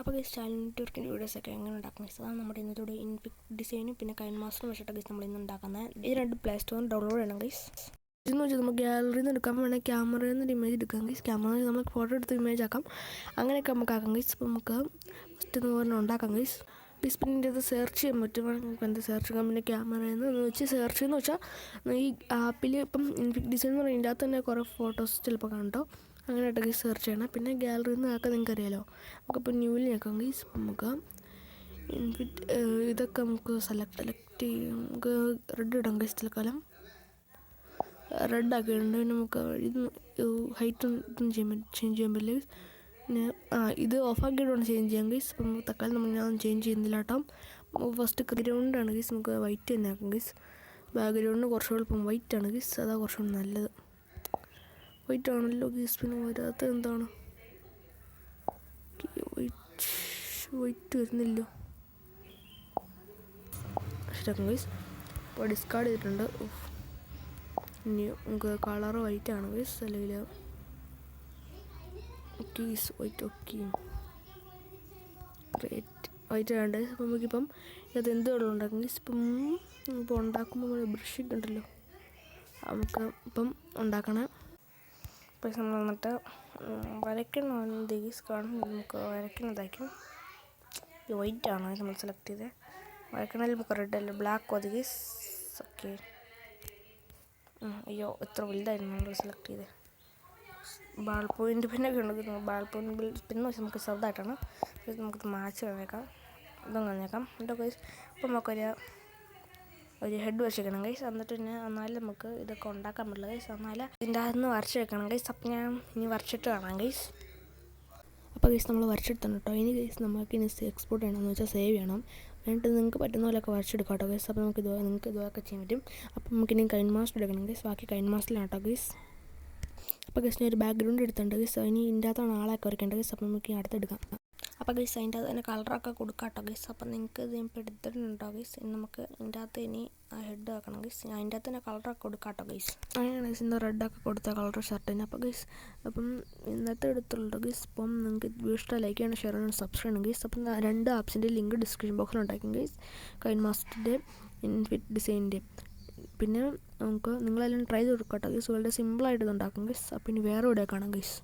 അപ്പോൾ ഗൈസ് ചാനലിൻ്റെ വർക്കിൻ്റെ വീഡിയോസൊക്കെ എങ്ങനെ ഉണ്ടാക്കും ഗൈസ് അതാണ് നമ്മുടെ ഇന്നത്തോടെ ഇൻപിക് ഡിസൈനും പിന്നെ കൈൻ മാസ്റ്ററും വെച്ചിട്ട് ഗൈസ് നമ്മൾ ഇന്ന് ഉണ്ടാക്കുന്നത്. ഇത് രണ്ട് പ്ലേ സ്റ്റോറിൽ ഡൗൺലോഡ് ചെയ്യണം ഗൈസ്. ഇതെന്ന് വെച്ചാൽ നമുക്ക് ഗാലറിയിൽ നിന്ന് എടുക്കാൻ വേണമെങ്കിൽ ക്യാമറയിൽ നിന്ന് ഇമേജ് എടുക്കാം ഗൈസ്. ക്യാമറയിൽ നമ്മൾ ഫോട്ടോ എടുത്ത് ഇമേജ് ആക്കാം, അങ്ങനെയൊക്കെ നമുക്ക് ആക്കാം ഗൈസ്. അപ്പോൾ നമുക്ക് ഫസ്റ്റ് എന്ന് പറഞ്ഞാൽ ഉണ്ടാക്കാം ഗൈസ്. പിന്നെ ഇതിൻ്റെ അത് സെർച്ച് ചെയ്യാൻ പറ്റും, നമുക്ക് എന്ത് സെർച്ച് ചെയ്യാം. പിന്നെ ക്യാമറയിൽ നിന്ന് വെച്ച് സെർച്ച് ചെയ്യുന്ന വെച്ചാൽ ഈ ആപ്പിൽ ഇപ്പം ഇൻപിക് ഡിസൈൻ എന്ന് പറഞ്ഞാൽ ഇതിൻ്റെ അകത്ത് തന്നെ കുറേ ഫോട്ടോസ് ചിലപ്പോൾ കാണട്ടോ, അങ്ങനെയായിട്ട് ഗൈസ് സെർച്ച് ചെയ്യണം. പിന്നെ ഗാലറിയിൽ നിന്ന് ആക്കാൻ നിങ്ങൾക്ക് അറിയാലോ. നമുക്കിപ്പോൾ ന്യൂവിൽ ആക്കാം ഗൈസ്. നമുക്ക് ഇതൊക്കെ നമുക്ക് സെലക്ട് ചെയ്യും. നമുക്ക് റെഡ് ഇടാം ഗൈസ്. തൽക്കാലം റെഡ് ആക്കിയിട്ടുണ്ട്. പിന്നെ നമുക്ക് ഇത് ഹൈറ്റ് ഇതൊന്നും ചേഞ്ച് ചെയ്യാൻ പറ്റില്ല. പിന്നെ ഇത് ഓഫാക്കിയിട്ടാണ് ചേഞ്ച് ചെയ്യാം ഗൈസ്. അപ്പം തൽക്കാലം നമ്മൾ ഞാൻ ചേഞ്ച് ചെയ്യുന്നില്ല കേട്ടോ. ഫസ്റ്റ് ഗ്രൗണ്ടാണ് ഗൈസ്, നമുക്ക് വൈറ്റ് തന്നെ ആക്കാം ഗൈസ്. ബാക്ക്ഗ്രൗണ്ടിന് കുറച്ചുകൂടി ഇപ്പം വൈറ്റ് ആണ് ഗൈസ്, അതാ കുറച്ചുകൂടി നല്ലത്. വൈറ്റ് ആണല്ലോ ഗൈസ്. പിന്നെ വരാത്ത എന്താണ് വൈറ്റ് വരുന്നില്ലോ. ശരിയാക്കും ഗൈസ്. ഇപ്പോൾ ഡിസ്കാർഡ് ചെയ്തിട്ടുണ്ട്. ഇനി നമുക്ക് കളർ വൈറ്റ് ആണ് ഗൈസ്, അല്ലെങ്കിൽ okay white. Okay great white ആണ്. അപ്പം നമുക്കിപ്പം ഇത് എന്ത് വെള്ളം ഉണ്ടാക്കും ഗൈസ്. ഇപ്പോൾ ഉണ്ടാക്കുമ്പോൾ ബ്രഷൊക്കെ ഉണ്ടല്ലോ, നമുക്ക് ഇപ്പം ഉണ്ടാക്കണം. അപ്പോൾ നമ്മൾ വന്നിട്ട് വരയ്ക്കണം ഗൈസ്. കാണും നമുക്ക് വരയ്ക്കുന്നതായിരിക്കും. ഈ വൈറ്റ് ആണ് നമ്മൾ സെലക്ട് ചെയ്തത്. വരയ്ക്കണമെങ്കിൽ നമുക്ക് റെഡ് അല്ല ബ്ലാക്ക് മതി ഗൈസ്. ഓക്കെ. അയ്യോ എത്ര വലുതായിരുന്നു നമ്മൾ സെലക്ട് ചെയ്തത്. ബാൾ പോയിൻ്റ് പിന്നൊക്കെ ഉണ്ട്. ബാൾ പോയിൻ്റ് പിന്നെ വെച്ചാൽ നമുക്ക് ചെറുതായിട്ടാണ്. നമുക്കിത് മാച്ച് കളഞ്ഞേക്കാം, ഇതും കളഞ്ഞേക്കാം. എന്നിട്ട് ഗൈസ് ഇപ്പം നമുക്കൊരു ഹെഡ് വെച്ചേക്കണം ഗൈസ്. എന്നിട്ട് പിന്നെ എന്നാലും നമുക്ക് ഇതൊക്കെ ഉണ്ടാക്കാൻ പറ്റില്ല ഗൈസ്. എന്നാലും ഇതിൻ്റെ അകത്ത് വരച്ച് വെക്കണം ഗൈസ്. അപ്പം ഞാൻ ഇനി വരച്ചിട്ട് കാണാം ഗൈസ്. അപ്പോൾ ഗൈസ് നമ്മൾ വരച്ചെടുത്താണ് കേട്ടോ. ഇനി ഗൈസ് നമുക്ക് ഇനി എക്സ്പോർട്ട് ചെയ്യണമെന്ന് വെച്ചാൽ സേവ് ചെയ്യണം. എന്നിട്ട് നിങ്ങൾക്ക് പറ്റുന്ന പോലെയൊക്കെ വരച്ചെടുക്കാം കേട്ടോ ഗൈസ്. അപ്പോൾ നിങ്ങൾക്ക് ഇതുപോലൊക്കെ ചെയ്യാൻ പറ്റും. അപ്പോൾ നമുക്കിനി കൈൻ മാസ്റ്റർ എടുക്കണം ഗൈസ്. ബാക്കി കൈൻ മാസ്റ്ററിലാണ് കേട്ടോ ഗൈസ്. അപ്പോൾ ഗൈസ് ഞാൻ ഒരു ബാക്ക്ഗ്രൗണ്ട് എടുത്തിട്ടുണ്ട് ഗൈസ്. ഇനി ഇതിൻ്റെ അകത്താണ് ആളെയൊക്കെ വരയ്ക്കേണ്ടത് ഗൈസ്. അപ്പോൾ നമുക്ക് അടുത്തെടുക്കാം. അപ്പോൾ ഗൈസ് അതിൻ്റെ അകത്ത് തന്നെ കളറൊക്കെ കൊടുക്കാം കേട്ടോ ഗൈസ്. അപ്പോൾ നിങ്ങൾക്ക് ഇത് ഇപ്പോൾ എടുത്തിട്ടുണ്ടോ ഗൈസ്. ഇനി നമുക്ക് ഇതിൻ്റെ അകത്ത് ഇനി ഹെഡ് ആക്കണം ഗൈസ്. അതിൻ്റെ അകത്ത് തന്നെ കളറൊക്കെ കൊടുക്കാം കേട്ടോ ഗൈസ്. അങ്ങനെയാണ് ഗൈസ് ഇന്ന് റെഡൊക്കെ കൊടുത്ത കളർ ഷർട്ടിന്. അപ്പോൾ ഗൈസ് അപ്പം ഇന്നത്തെ എടുത്തുള്ളൂ ഗൈസ്. ഇപ്പം നിങ്ങൾക്ക് ഇഷ്ടം ലൈക്ക് ചെയ്യണം, ഷെയർ ചെയ്യണം, സബ്സ്ക്രൈബ് ചെയ്യണം ഗൈസ്. അപ്പം രണ്ട് ആപ്സിൻ്റെ ലിങ്ക് ഡിസ്ക്രിപ്ഷൻ ബോക്സിൽ ഉണ്ടാക്കും ഗൈസ്. കൈൻ മാസ്റ്ററിൻ്റെ ഇൻഫിറ്റ് ഡിസൈനിൻ്റെ. പിന്നെ നമുക്ക് നിങ്ങളെല്ലാം ട്രൈ ചെയ്ത് കൊടുക്കാം കേട്ടോ ഗൈസ്. വളരെ സിമ്പിളായിട്ട് ഇത് ഉണ്ടാക്കും ഗൈസ്. അപ്പോൾ ഇനി വേറെ എവിടെ കാണാം ഗൈസ്.